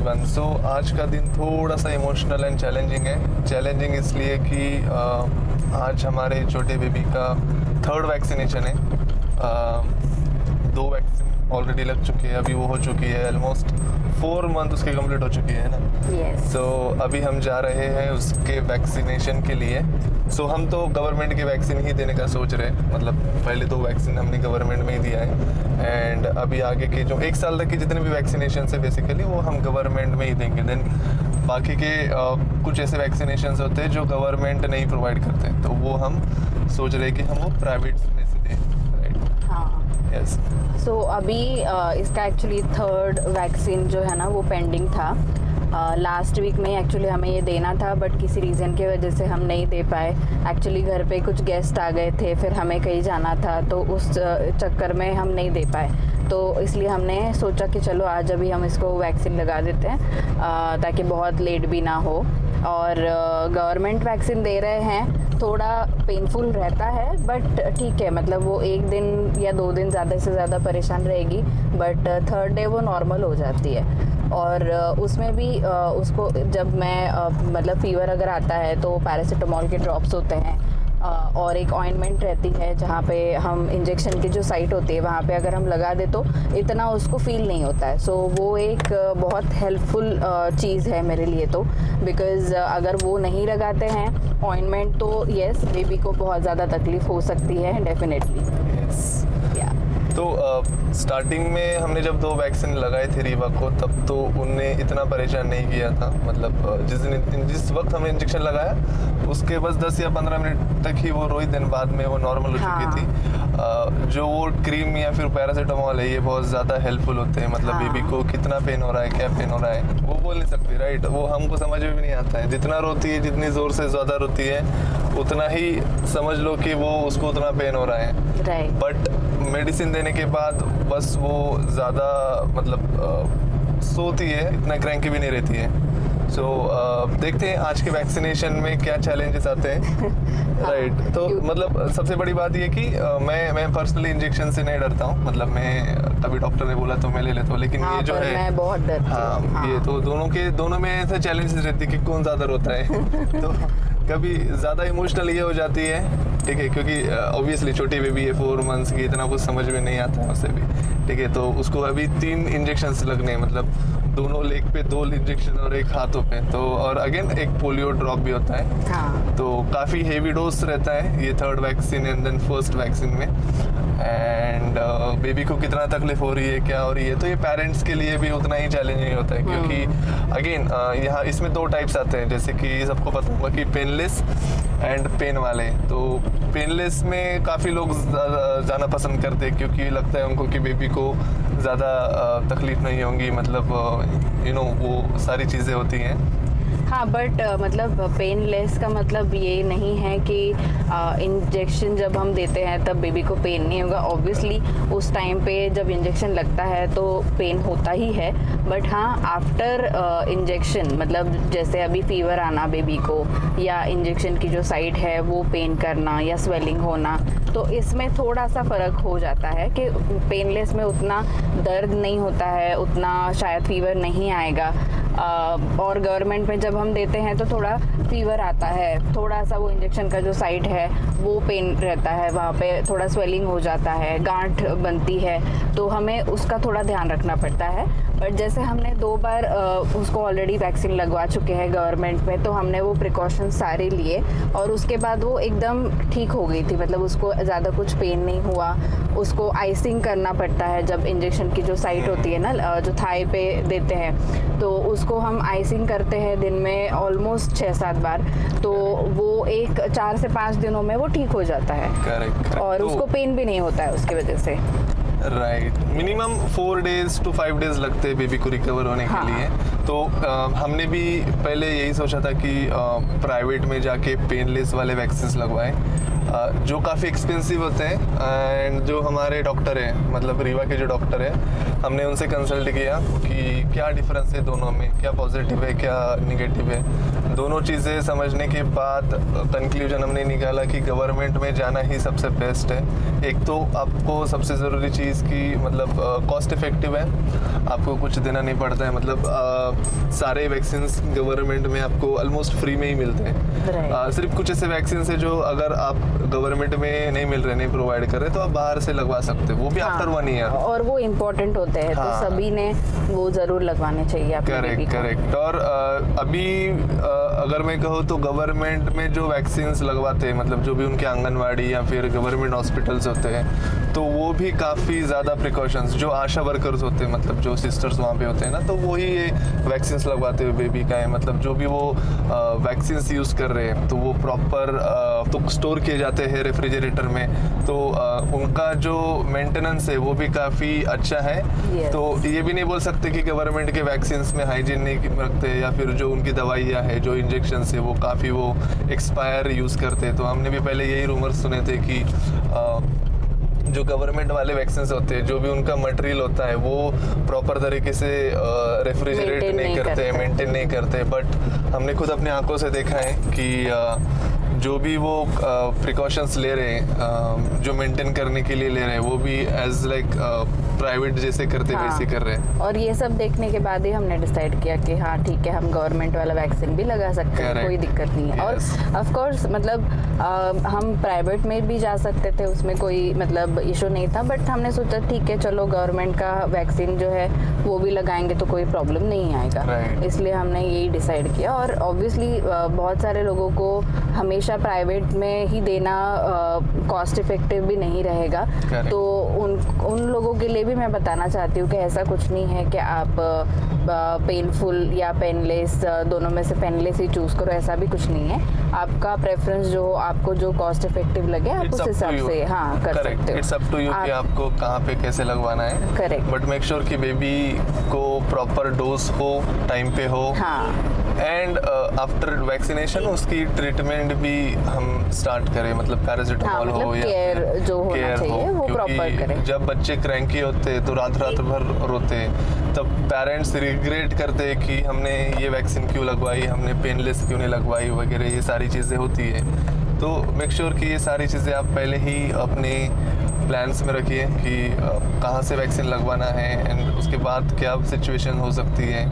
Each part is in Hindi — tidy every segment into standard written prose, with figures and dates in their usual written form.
एवरीवन। सो आज का दिन थोड़ा सा इमोशनल एंड चैलेंजिंग है। चैलेंजिंग इसलिए कि आज हमारे छोटे बेबी का 3rd वैक्सीनेशन है। 2 वैक्सीन ऑलरेडी लग चुकी है, अभी वो हो चुकी है ऑलमोस्ट 4 मंथ उसके कंप्लीट हो चुकी है ना। Yes. सो अभी हम जा रहे हैं उसके वैक्सीनेशन के लिए। सो हम तो गवर्नमेंट की वैक्सीन ही देने का सोच रहे हैं, मतलब पहले 2 वैक्सीन हमने गवर्नमेंट में ही दिया है एंड अभी आगे के जो 1 साल तक की जितने भी वैक्सीनेशन है बेसिकली वो हम गवर्नमेंट में ही देंगे। देन बाकी के कुछ ऐसे वैक्सीनेशन होते हैं जो गवर्नमेंट नहीं प्रोवाइड करते, तो वो हम सोच रहे हैं कि हम वो प्राइवेट में से दें, राइट? हाँ। यस। सो अभी इसका एक्चुअली 3rd वैक्सीन जो है ना वो पेंडिंग था। लास्ट वीक में एक्चुअली हमें ये देना था, बट किसी रीज़न की वजह से हम नहीं दे पाए। एक्चुअली घर पे कुछ गेस्ट आ गए थे, फिर हमें कहीं जाना था, तो उस चक्कर में हम नहीं दे पाए। तो इसलिए हमने सोचा कि चलो आज अभी हम इसको वैक्सीन लगा देते हैं ताकि बहुत लेट भी ना हो। और गवर्नमेंट वैक्सीन दे रहे हैं, थोड़ा पेनफुल रहता है बट ठीक है, मतलब वो 1 दिन या 2 दिन ज़्यादा से ज़्यादा परेशान रहेगी, बट 3rd डे वो नॉर्मल हो जाती है। और उसमें भी उसको जब मैं मतलब फीवर अगर आता है तो पैरासीटामोल के ड्रॉप्स होते हैं और एक ऑइंटमेंट रहती है जहाँ पे हम इंजेक्शन की जो साइट होती है वहाँ पे अगर हम लगा दे तो इतना उसको फील नहीं होता है। सो वो एक बहुत हेल्पफुल चीज़ है मेरे लिए तो, बिकॉज़ अगर वो नहीं लगाते हैं ऑइंटमेंट तो यस बेबी को बहुत ज़्यादा तकलीफ़ हो सकती है डेफिनेटली। तो स्टार्टिंग में हमने जब 2 वैक्सीन लगाए थे रीवा को, तब तो उनने इतना परेशान नहीं किया था। मतलब जिस वक्त हमने इंजेक्शन लगाया उसके बस 10 या 15 मिनट तक ही वो रोई, दिन बाद में वो नॉर्मल हो चुकी थी। जो वो क्रीम या फिर पैरासीटामोल है ये बहुत ज़्यादा हेल्पफुल होते हैं। मतलब बेबी को कितना पेन हो रहा है, क्या पेन हो रहा है वो बोल नहीं सकती, राइट? वो हमको समझ में भी नहीं आता है। जितना रोती है, जितनी ज़ोर से ज़्यादा रोती है, उतना ही समझ लो कि वो उसको उतना पेन हो रहा है, राइट। बट मेडिसिन देने के बाद बस वो ज़्यादा मतलब सोती है, इतना क्रैंकी भी नहीं रहती है। सो देखते हैं आज के वैक्सीनेशन में क्या चैलेंजेस आते हैं। राइट। तो मतलब सबसे बड़ी बात ये कि मैं पर्सनली इंजेक्शन से नहीं डरता हूँ। मतलब मैं तभी डॉक्टर ने बोला तो मैं ले लेता हूँ, लेकिन ये जो है मैं बहुत डरती हूँ। हाँ, ये तो दोनों में ऐसे चैलेंजेस रहती है कि कौन ज़्यादा रोता है। तो कभी ज़्यादा इमोशनल ये हो जाती है, ठीक है, क्योंकि ऑब्वियसली छोटी बेबी है 4 मंथ्स की, इतना कुछ समझ में नहीं आता है उसे भी, ठीक है। तो उसको अभी 3 इंजेक्शंस लगने हैं, मतलब दोनों लेग पे 2 इंजेक्शन और 1 हाथों पे, तो और अगेन एक पोलियो ड्रॉप भी होता है। हाँ। तो काफ़ी हेवी डोज रहता है ये 3rd vaccine and then 1st vaccine में। एंड बेबी को कितना तकलीफ हो रही है, क्या हो रही है, तो ये पेरेंट्स के लिए भी उतना ही चैलेंजिंग होता है, क्योंकि अगेन यहाँ इसमें 2 टाइप्स आते हैं, जैसे कि सबको पता होगा कि पेनलेस एंड पेन वाले। तो पेनलेस में काफ़ी लोग जाना पसंद करते हैं, क्योंकि लगता है उनको कि बेबी को ज़्यादा तकलीफ नहीं होंगी, मतलब वो सारी चीज़ें होती हैं। हाँ, बट मतलब पेनलेस का मतलब ये नहीं है कि इंजेक्शन जब हम देते हैं तब बेबी को पेन नहीं होगा। ऑब्वियसली उस टाइम पे जब इंजेक्शन लगता है तो पेन होता ही है, बट हाँ आफ्टर इंजेक्शन, मतलब जैसे अभी फीवर आना बेबी को या इंजेक्शन की जो साइट है वो पेन करना या स्वेलिंग होना, तो इसमें थोड़ा सा फ़र्क हो जाता है कि पेनलेस में उतना दर्द नहीं होता है, उतना शायद फीवर नहीं आएगा। और गवर्नमेंट में जब हम देते हैं तो थोड़ा फीवर आता है, थोड़ा सा वो इंजेक्शन का जो साइट है वो पेन रहता है, वहाँ पे थोड़ा स्वेलिंग हो जाता है, गांठ बनती है, तो हमें उसका थोड़ा ध्यान रखना पड़ता है। बट जैसे हमने 2 बार उसको ऑलरेडी वैक्सीन लगवा चुके हैं गवर्नमेंट में, तो हमने वो प्रिकॉशंस सारे लिए और उसके बाद वो एकदम ठीक हो गई थी। मतलब उसको ज़्यादा कुछ पेन नहीं हुआ। उसको आइसिंग करना पड़ता है जब इंजेक्शन की जो साइट होती है ना, जो थाई पे देते हैं, तो उसको हम आइसिंग करते हैं दिन में ऑलमोस्ट 6-7 बार, तो वो 4 से 5 दिनों में वो ठीक हो जाता है। करेक्ट। और उसको पेन भी नहीं होता है उसकी वजह से। Right. Minimum 4 days to 5 days लगते हैं बेबी को रिकवर होने के लिए। तो हमने भी पहले यही सोचा था कि प्राइवेट में जाके पेनलेस वाले वैक्सीन लगवाएं। जो काफ़ी एक्सपेंसिव होते हैं। एंड जो हमारे डॉक्टर हैं, मतलब रीवा के जो डॉक्टर हैं, हमने उनसे कंसल्ट किया कि क्या डिफरेंस है दोनों में, क्या पॉजिटिव है क्या निगेटिव है। दोनों चीज़ें समझने के बाद कंक्लूजन हमने निकाला कि गवर्नमेंट में जाना ही सबसे बेस्ट है। एक तो आपको सबसे ज़रूरी चीज़ की मतलब कॉस्ट इफेक्टिव है, आपको कुछ देना नहीं पड़ता है, मतलब सारे वैक्सीन गवर्नमेंट में आपको ऑलमोस्ट फ्री में ही मिलते हैं। सिर्फ कुछ ऐसे वैक्सीन है जो अगर आप गवर्नमेंट में नहीं मिल रहे, नहीं प्रोवाइड कर रहे, तो आप बाहर से लगवा सकते हो, वो भी आफ्टर 1 ईयर। और वो इम्पोर्टेंट होते हैं, तो सभी ने वो जरूर लगवाने चाहिए अपने बेबी को। करेक्ट। और अभी अगर मैं कहूँ तो गवर्नमेंट में जो वैक्सीन लगवाते हैं, मतलब जो भी उनके आंगनवाड़ी या फिर गवर्नमेंट हॉस्पिटल्स होते हैं, तो वो भी काफ़ी ज़्यादा प्रिकॉशंस, जो आशा वर्कर्स होते हैं, मतलब जो सिस्टर्स वहाँ पे होते हैं ना, तो वही ये वैक्सीन लगवाते हुए बेबी का है। मतलब जो भी वो वैक्सीन यूज़ कर रहे हैं तो वो प्रॉपर तो स्टोर किए जाते हैं रेफ्रिजरेटर में, तो उनका जो मेंटेनेंस है वो भी काफ़ी अच्छा है। तो ये भी नहीं बोल सकते कि गवर्नमेंट के वैक्सीन में हाइजीन नहीं रखते, या फिर जो उनकी दवाइयाँ है, जो इंजेक्शन है, वो काफ़ी वो एक्सपायर यूज़ करते हैं। तो हमने भी पहले यही रूमर्स सुने थे कि जो गवर्नमेंट वाले वैक्सीन होते हैं, जो भी उनका मटेरियल होता है, वो प्रॉपर तरीके से रेफ्रिजरेट नहीं करते, मेंटेन नहीं करते। बट हमने खुद अपनी आंखों से देखा है कि जो भी वो प्रिकॉशंस ले रहे हैं, जो मेंटेन करने के लिए ले रहे हैं, वो भी एज लाइक प्राइवेट जैसे करते वैसे कर रहे हैं। और ये सब देखने के बाद ही हमने डिसाइड किया कि हाँ ठीक है, हम गवर्नमेंट वाला वैक्सीन भी लगा सकते हैं, कोई दिक्कत नहीं है। और ऑफ कोर्स मतलब हम प्राइवेट में भी जा सकते थे, उसमें कोई मतलब इशू नहीं था, बट हमने सोचा ठीक है चलो गवर्नमेंट का वैक्सीन जो है वो भी लगाएंगे तो कोई प्रॉब्लम नहीं आएगा, इसलिए हमने यही डिसाइड किया। और ऑब्वियसली बहुत सारे लोगों को हमेशा प्राइवेट में ही देना कॉस्ट इफेक्टिव भी नहीं रहेगा, तो उन लोगों के लिए भी मैं बताना चाहती हूँ कि ऐसा कुछ नहीं है कि आप पेनफुल या पेनलेस, दोनों में से पेनलेस ही चूज करो, ऐसा भी कुछ नहीं है। आपका प्रेफरेंस जो आपको जो कॉस्ट इफेक्टिव लगे आप उस हिसाब से हाँ कर सकते हो। इट्स अप टू यू कि आपको कहाँ पे कैसे लगवाना है। करेक्ट। बट मेक श्योर कि बेबी को प्रॉपर डोज हो, टाइम पे हो। हाँ। एंड आफ्टर वैक्सीनेशन उसकी ट्रीटमेंट भी हम स्टार्ट करें, मतलब पैरासिटामोल मतलब हो या केयर जो होना चाहिए वो प्रॉपर करें। जब बच्चे क्रैंकी होते तो रात भर रोते, तब पेरेंट्स रिग्रेट करते हैं कि हमने ये वैक्सीन क्यों लगवाई, हमने पेनलेस क्यों नहीं लगवाई वगैरह, ये सारी चीज़ें होती है। तो मेक श्योर कि ये सारी चीज़ें आप पहले ही अपने प्लान्स में रखिए कि कहाँ से वैक्सीन लगवाना है, एंड उसके बाद क्या सिचुएशन हो सकती है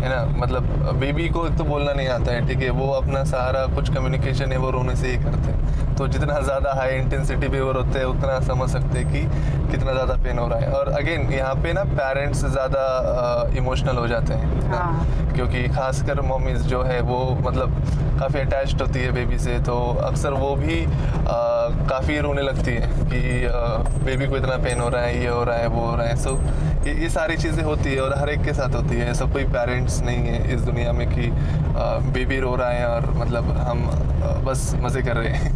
ना। मतलब बेबी को तो बोलना नहीं आता है, ठीक है, वो अपना सारा कुछ कम्युनिकेशन है वो रोने से ही करते हैं। तो जितना ज़्यादा हाई इंटेंसिटी फीवर होते हैं उतना समझ सकते हैं कि कितना ज़्यादा पेन हो रहा है। और अगेन यहाँ पे ना पेरेंट्स ज़्यादा इमोशनल हो जाते हैं ना, क्योंकि खासकर मम्मीज जो है वो मतलब काफ़ी अटैच्ड होती है बेबी से, तो अक्सर वो भी काफ़ी रोने लगती है कि बेबी को इतना पेन हो रहा है, ये हो रहा है, वो हो रहा है। सो ये सारी चीज़ें होती है और हर एक के साथ होती है। ऐसा कोई पेरेंट्स नहीं है इस दुनिया में कि बेबी रो रहा है और मतलब हम बस मज़े कर रहे हैं।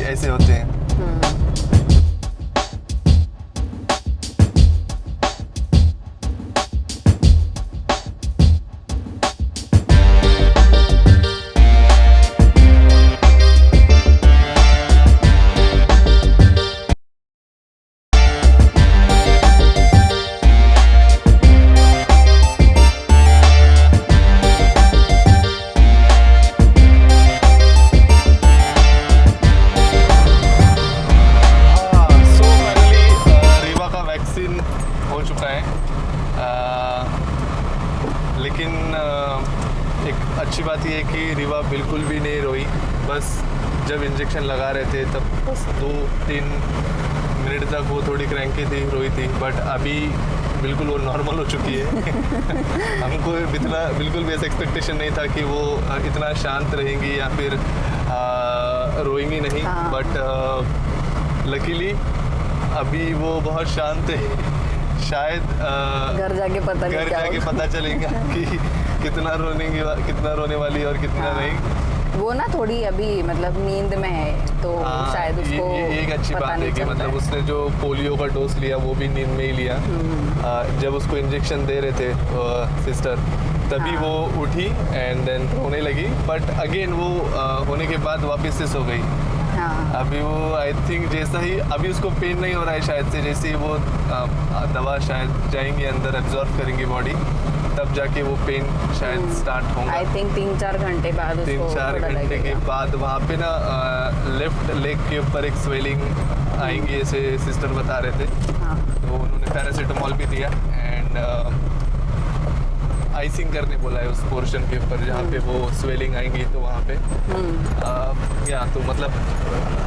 ऐसे होते हैं। हो चुका है, लेकिन एक अच्छी बात ये है कि रीवा बिल्कुल भी नहीं रोई। बस जब इंजेक्शन लगा रहे थे तब बस 2-3 मिनट तक वो थोड़ी क्रैंकी थी, रोई थी, बट अभी बिल्कुल वो नॉर्मल हो चुकी है। हमको इतना बिल्कुल भी ऐसा एक्सपेक्टेशन नहीं था कि वो इतना शांत रहेंगी या फिर रोएंगी नहीं, बट लकीली अभी वो बहुत शांत है। शायद घर जाके पता चलेगा कि कितना रोने वाली है और कितना नहीं। वो ना थोड़ी अभी मतलब नींद में है, तो शायद उसको ये एक अच्छी बात है कि मतलब उसने जो पोलियो का डोज लिया वो भी नींद में ही लिया। जब उसको इंजेक्शन दे रहे थे सिस्टर, तभी वो उठी एंड देन रोने लगी, बट अगेन वो होने के बाद वापस से सो गई। हाँ। अभी वो आई थिंक जैसा ही अभी उसको पेन नहीं हो रहा है शायद से, जैसे ही वो दवा शायद जाएंगी अंदर एब्जॉर्ब करेंगी बॉडी, तब जाके वो पेन शायद स्टार्ट होगा। आई थिंक 3-4 घंटे बाद उसको 3-4 थोड़ा घंटे के लगेगा। बाद वहाँ पे ना लेफ्ट लेग के ऊपर एक स्वेलिंग आएंगी, ऐसे सिस्टर बता रहे थे। हाँ। तो उन्होंने पैरासीटामोल भी दिया एंड आइसिंग करने बोला है उस पोर्शन के ऊपर जहाँ पे वो स्वेलिंग आएंगी, तो वहाँ पे या तो मतलब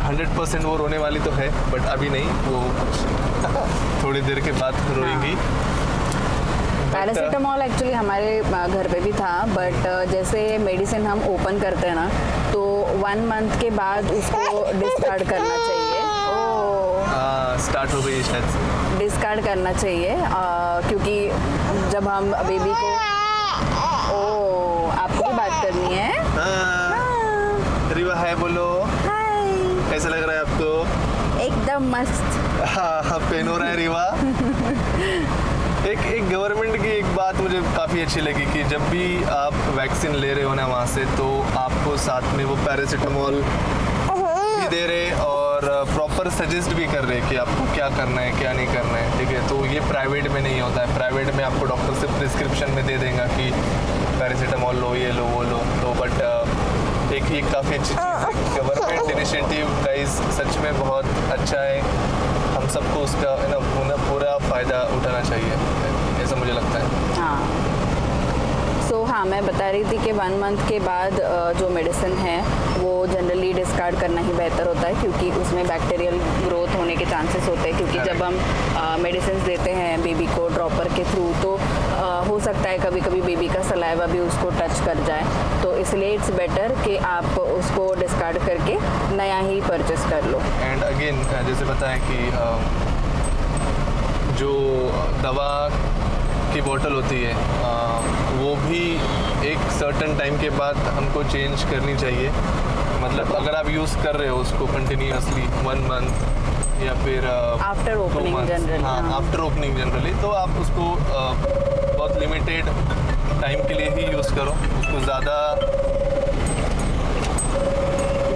100% वो रोने वाली तो है, बट अभी नहीं, वो थोड़ी देर के बाद रोएंगी। पैरासीटामोल एक्चुअली हमारे घर पे भी था, बट जैसे मेडिसिन हम ओपन करते हैं ना, तो 1 मंथ के बाद उसको डिस्कार्ड करना चाहिए। स्टार्ट हो गई शायद से। डिस्कार्ड करना चाहिए क्योंकि जब हम बेबी को आपको भी बात करनी है। रिवा हाय बोलो। हाय। कैसा लग रहा है आपको? एकदम मस्त। हाँ, पेन हो रहा है रिवा। एक गवर्नमेंट की एक बात मुझे काफ़ी अच्छी लगी कि जब भी आप वैक्सीन ले रहे हो ना वहाँ से, तो आपको साथ में वो पैरासीटामोल भी दे रहे और प्रॉपर सजेस्ट भी कर रहे कि आपको क्या करना है क्या नहीं करना है, ठीक है। तो ये प्राइवेट में नहीं होता है। प्राइवेट में आपको डॉक्टर से प्रिस्क्रिप्शन में दे देगा कि पैरासीटामोल लो, ये लो, वो लो। तो बट एक ये काफ़ी अच्छी चीज़ है। गवर्नमेंट इनिशिएटिव गाइस सच में बहुत अच्छा है। हम सबको उसका पूरा फ़ायदा उठाना चाहिए, ऐसा मुझे लगता है। हाँ। हाँ, मैं बता रही थी कि 1 मंथ के बाद जो मेडिसिन है वो जनरली डिस्कार्ड करना ही बेहतर होता है, क्योंकि उसमें बैक्टीरियल ग्रोथ होने के चांसेस होते हैं। क्योंकि जब हम मेडिसिन देते हैं बेबी को ड्रॉपर के थ्रू, तो हो सकता है कभी कभी बेबी का सलाइवा भी उसको टच कर जाए। तो इसलिए इट्स बेटर कि आप उसको डिस्कार्ड करके नया ही परचेस कर लो। एंड अगेन जैसे बताया कि जो दवा की बोतल होती है वो भी एक सर्टेन टाइम के बाद हमको चेंज करनी चाहिए। मतलब अगर आप यूज़ कर रहे हो उसको कंटिन्यूसली 1 मंथ या फिर आफ्टर ओपनिंग जनरली, हाँ आफ्टर ओपनिंग जनरली, तो आप उसको बहुत लिमिटेड टाइम के लिए ही यूज़ करो। उसको ज़्यादा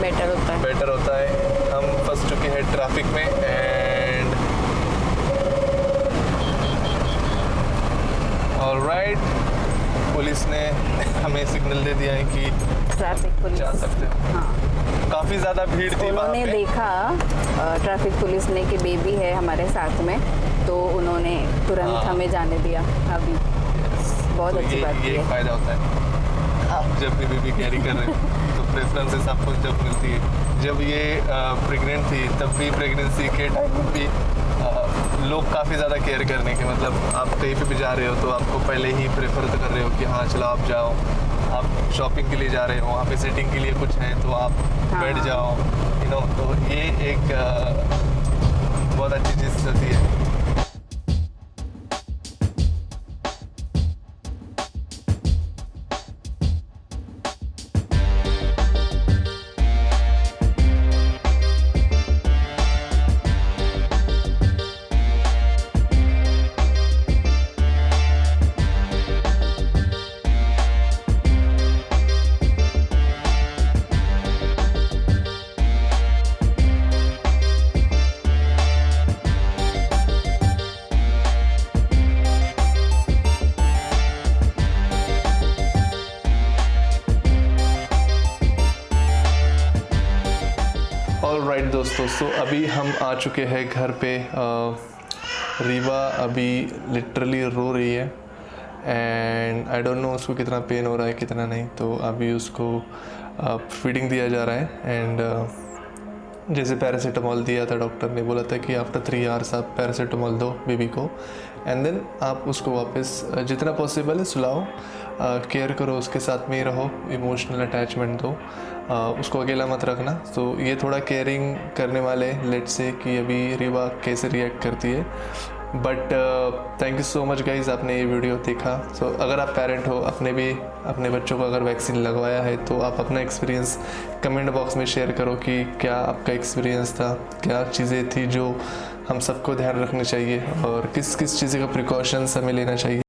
बेटर होता है। हम फंस चुके हैं ट्रैफिक में एंड ऑलराइट, पुलिस ने हमें सिग्नल दे दिया है कि ट्रैफिक पुलिस जा सकते हो। हाँ। काफ़ी ज़्यादा भीड़ थी। उन्होंने देखा ट्रैफिक पुलिस ने कि बेबी है हमारे साथ में, तो उन्होंने तुरंत हमें जाने दिया। अभी बहुत अच्छी बात ये फ़ायदा होता है। आप जब भी बेबी कैरी कर रहे हो तो प्रेफरेंसेस आपको जब मिलती है। जब ये प्रेग्नेंट थी तब भी प्रेगनेंसी के टाइम भी लोग काफ़ी ज़्यादा केयर करने के, मतलब आप कहीं पे भी जा रहे हो तो आपको पहले ही प्रेफर कर रहे हो कि हाँ चलो आप जाओ। आप शॉपिंग के लिए जा रहे हो, वहाँ पे सेटिंग के लिए कुछ है तो आप बैठ जाओ, तो ये एक बहुत अच्छी चीज़ होती है। ऑलराइट दोस्तों, सो अभी हम आ चुके हैं घर पे। रीवा अभी लिटरली रो रही है एंड आई डोंट नो उसको कितना पेन हो रहा है कितना नहीं। तो अभी उसको फीडिंग दिया जा रहा है एंड जैसे पैरासीटामोल दिया था, डॉक्टर ने बोला था कि आफ्टर 3 आवर्स आप पैरासीटामोल दो बेबी को एंड देन आप उसको वापस जितना पॉसिबल है सुलाओ, केयर करो, उसके साथ में ही रहो, इमोशनल अटैचमेंट दो, उसको अकेला मत रखना। तो ये थोड़ा केयरिंग करने वाले, लेट्स से कि अभी रीवा कैसे रिएक्ट करती है। But thank you so much guys, आपने ये वीडियो देखा। सो अगर आप पेरेंट हो, अपने बच्चों को अगर वैक्सीन लगवाया है तो आप अपना एक्सपीरियंस कमेंट बॉक्स में शेयर करो कि क्या आपका एक्सपीरियंस था, क्या चीज़ें थी जो हम सबको ध्यान रखनी चाहिए और किस किस चीज़ का प्रिकॉशंस हमें लेना चाहिए।